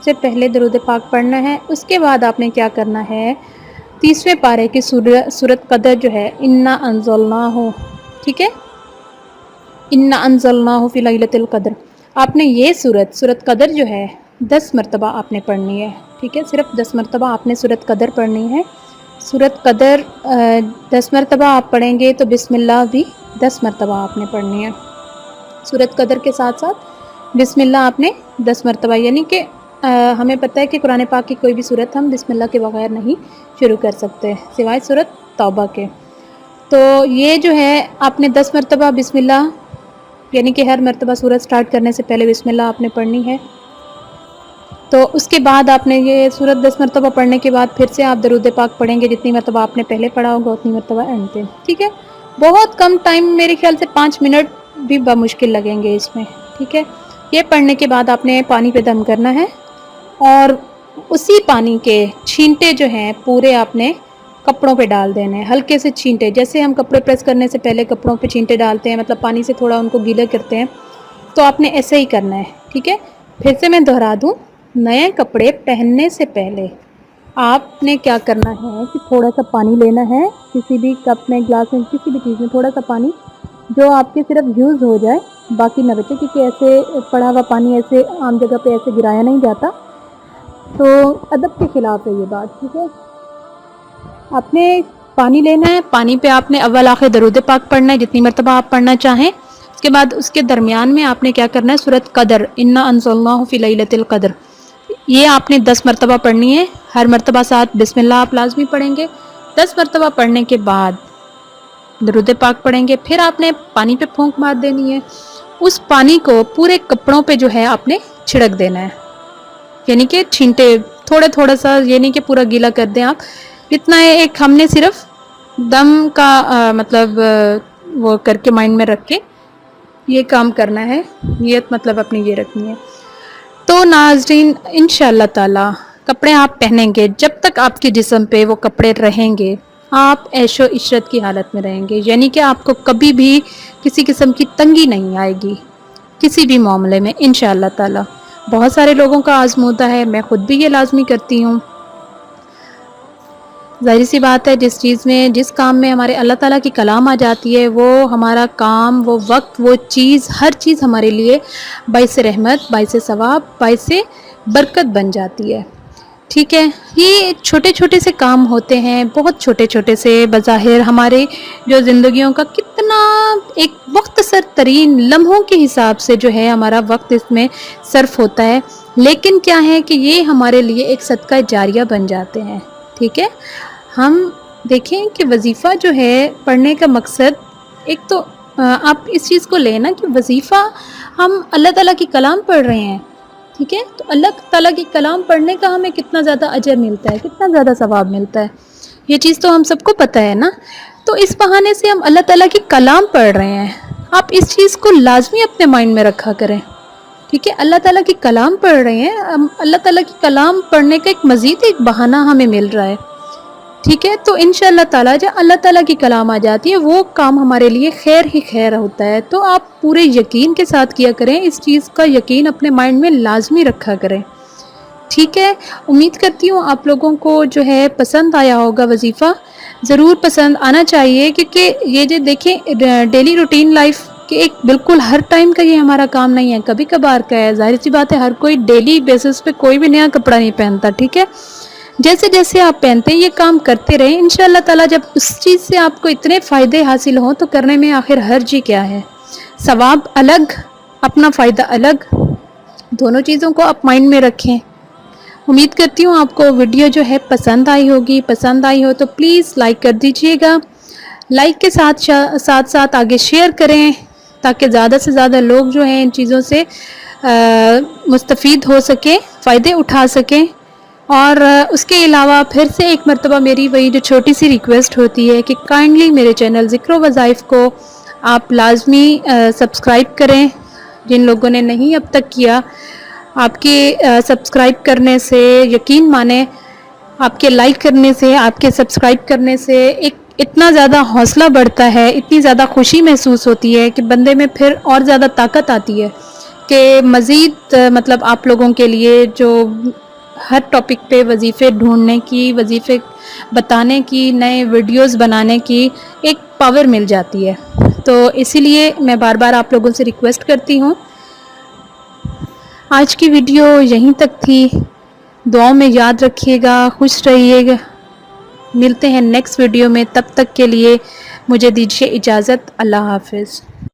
سب سے پہلے درود پاک پڑھنا ہے. اس کے بعد آپ نے کیا کرنا ہے، 30ویں پارے کی سورۃ قدر جو ہے انا انزلناہ، ٹھیک ہے، انا انزلناہ فی لیلۃ القدر، آپ نے یہ سورۃ قدر جو ہے 10 مرتبہ آپ نے پڑھنی ہے. ٹھیک ہے، صرف 10 مرتبہ آپ نے سورۃ قدر پڑھنی ہے. سورۃ قدر 10 مرتبہ آپ پڑھیں گے تو بسم اللہ بھی 10 مرتبہ آپ نے پڑھنی ہے. سورۃ قدر کے ساتھ ساتھ بسم اللہ آپ نے 10 مرتبہ، یعنی کہ ہمیں پتہ ہے کہ قرآن پاک کی کوئی بھی سورت ہم بسم اللہ کے بغیر نہیں شروع کر سکتے سوائے سورۃ توبہ کے. تو یہ جو ہے آپ نے 10 مرتبہ بسم اللہ، یعنی کہ ہر مرتبہ سورت سٹارٹ کرنے سے پہلے بسم اللہ آپ نے پڑھنی ہے. تو اس کے بعد آپ نے یہ سورت 10 مرتبہ پڑھنے کے بعد پھر سے آپ درود پاک پڑھیں گے، جتنی مرتبہ آپ نے پہلے پڑھا ہوگا اتنی مرتبہ اینڈ پہ. ٹھیک ہے، بہت کم ٹائم، میرے خیال سے 5 منٹ بھی بمشکل لگیں گے اس میں. ٹھیک ہے، یہ پڑھنے کے بعد آپ نے پانی پہ دم کرنا ہے اور اسی پانی کے چھینٹے جو ہیں پورے آپ نے کپڑوں پہ ڈال دینے ہیں. ہلکے سے چھینٹے، جیسے ہم کپڑے پریس کرنے سے پہلے کپڑوں پہ چھینٹے ڈالتے ہیں، مطلب پانی سے تھوڑا ان کو گیلا کرتے ہیں، تو آپ نے ایسے ہی کرنا ہے. ٹھیک ہے، پھر سے میں دہرا دوں، نئے کپڑے پہننے سے پہلے آپ نے کیا کرنا ہے کہ تھوڑا سا پانی لینا ہے، کسی بھی کپ میں، گلاس میں، کسی بھی چیز میں تھوڑا سا پانی جو آپ کے صرف یوز ہو جائے، باقی نہ بچے، کیونکہ ایسے پڑا ہوا پانی ایسے عام جگہ پہ ایسے گرایا نہیں جاتا، تو ادب کے خلاف ہے یہ بات. ٹھیک ہے، آپ نے پانی لینا ہے، پانی پہ آپ نے اول آخر درود پاک پڑھنا ہے جتنی مرتبہ آپ پڑھنا چاہیں. اس کے بعد اس کے درمیان میں آپ نے کیا کرنا ہے، سورۃ قدر انا انزلناہ فی لیلۃ القدر، یہ آپ نے 10 مرتبہ پڑھنی ہے. ہر مرتبہ ساتھ بسم اللہ آپ لازمی پڑھیں گے. 10 مرتبہ پڑھنے کے بعد درود پاک پڑھیں گے، پھر آپ نے پانی پہ پھونک مار دینی ہے. اس پانی کو پورے کپڑوں پہ جو ہے آپ نے چھڑک دینا ہے، یعنی کہ چھینٹے تھوڑا سا، یعنی کہ پورا گیلا کر دیں آپ. اتنا ہے، ایک ہم نے صرف دم کا مطلب وہ کر کے مائنڈ میں رکھ کے یہ کام کرنا ہے، نیت مطلب اپنی یہ رکھنی ہے. تو ناظرین انشاءاللہ تعالی کپڑے آپ پہنیں گے، جب تک آپ کے جسم پہ وہ کپڑے رہیں گے آپ عیش و عشرت کی حالت میں رہیں گے، یعنی کہ آپ کو کبھی بھی کسی قسم کی تنگی نہیں آئے گی کسی بھی معاملے میں انشاءاللہ تعالی. بہت سارے لوگوں کا آزمودہ ہے، میں خود بھی یہ لازمی کرتی ہوں. ظاہر سی بات ہے، جس چیز میں، جس کام میں ہمارے اللہ تعالیٰ کی کلام آ جاتی ہے، وہ ہمارا کام، وہ وقت، وہ چیز، ہر چیز ہمارے لیے باعث رحمت، باعث ثواب، باعث برکت بن جاتی ہے. ٹھیک ہے، یہ چھوٹے چھوٹے سے کام ہوتے ہیں، بہت چھوٹے چھوٹے سے، بظاہر ہمارے جو زندگیوں کا کتنا ایک مختصر ترین لمحوں کے حساب سے جو ہے ہمارا وقت اس میں صرف ہوتا ہے، لیکن کیا ہے کہ یہ ہمارے لیے ایک صدقہ جاریہ بن جاتے ہیں. ٹھیک ہے، ہم دیکھیں کہ وظیفہ جو ہے پڑھنے کا مقصد، ایک تو آپ اس چیز کو لیں نا کہ وظیفہ ہم اللہ تعالیٰ کی کلام پڑھ رہے ہیں. ٹھیک ہے، تو اللہ تعالیٰ کی کلام پڑھنے کا ہمیں کتنا زیادہ اجر ملتا ہے، کتنا زیادہ ثواب ملتا ہے، یہ چیز تو ہم سب کو پتہ ہے نا. تو اس بہانے سے ہم اللہ تعالیٰ کی کلام پڑھ رہے ہیں، آپ اس چیز کو لازمی اپنے مائنڈ میں رکھا کریں. ٹھیک ہے، اللہ تعالیٰ کی کلام پڑھ رہے ہیں، اللہ تعالیٰ کی کلام پڑھنے کا ایک مزید ایک بہانہ ہمیں مل رہا ہے. ٹھیک ہے، تو انشاءاللہ تعالیٰ جب اللہ تعالیٰ کی کلام آ جاتی ہے وہ کام ہمارے لیے خیر ہی خیر ہوتا ہے. تو آپ پورے یقین کے ساتھ کیا کریں، اس چیز کا یقین اپنے مائنڈ میں لازمی رکھا کریں. ٹھیک ہے، امید کرتی ہوں آپ لوگوں کو جو ہے پسند آیا ہوگا وظیفہ، ضرور پسند آنا چاہیے، کیونکہ یہ جو دیکھیں ڈیلی روٹین لائف کہ ایک بالکل ہر ٹائم کا یہ ہمارا کام نہیں ہے، کبھی کبھار کا ہے. ظاہر سی بات ہے، ہر کوئی ڈیلی بیسس پہ کوئی بھی نیا کپڑا نہیں پہنتا. ٹھیک ہے، جیسے جیسے آپ پہنتے ہیں یہ کام کرتے رہیں، انشاءاللہ تعالیٰ جب اس چیز سے آپ کو اتنے فائدے حاصل ہوں تو کرنے میں آخر حرج ہی کیا ہے. ثواب الگ، اپنا فائدہ الگ، دونوں چیزوں کو آپ مائنڈ میں رکھیں. امید کرتی ہوں آپ کو ویڈیو جو ہے پسند آئی ہوگی. پسند آئی ہو تو پلیز لائک کر دیجئے گا، لائک کے ساتھ ساتھ آگے شیئر کریں تاکہ زیادہ سے زیادہ لوگ جو ہیں ان چیزوں سے مستفید ہو سکیں، فائدے اٹھا سکیں. اور اس کے علاوہ پھر سے ایک مرتبہ میری وہی جو چھوٹی سی ریکویسٹ ہوتی ہے کہ کائنڈلی میرے چینل ذکر و وظائف کو آپ لازمی سبسکرائب کریں. جن لوگوں نے نہیں اب تک کیا، آپ کے سبسکرائب کرنے سے، یقین مانیں آپ کے لائک کرنے سے، آپ کے سبسکرائب کرنے سے ایک اتنا زیادہ حوصلہ بڑھتا ہے، اتنی زیادہ خوشی محسوس ہوتی ہے کہ بندے میں پھر اور زیادہ طاقت آتی ہے کہ مزید مطلب آپ لوگوں کے لیے جو ہر ٹاپک پہ وظیفے ڈھونڈنے کی، وظیفے بتانے کی، نئے ویڈیوز بنانے کی ایک پاور مل جاتی ہے. تو اسی لیے میں بار بار آپ لوگوں سے ریکویسٹ کرتی ہوں. آج کی ویڈیو یہیں تک تھی. دعاؤں میں یاد رکھیے گا، خوش رہیے گا. ملتے ہیں نیکسٹ ویڈیو میں، تب تک کے لیے مجھے دیجیے اجازت. اللہ حافظ.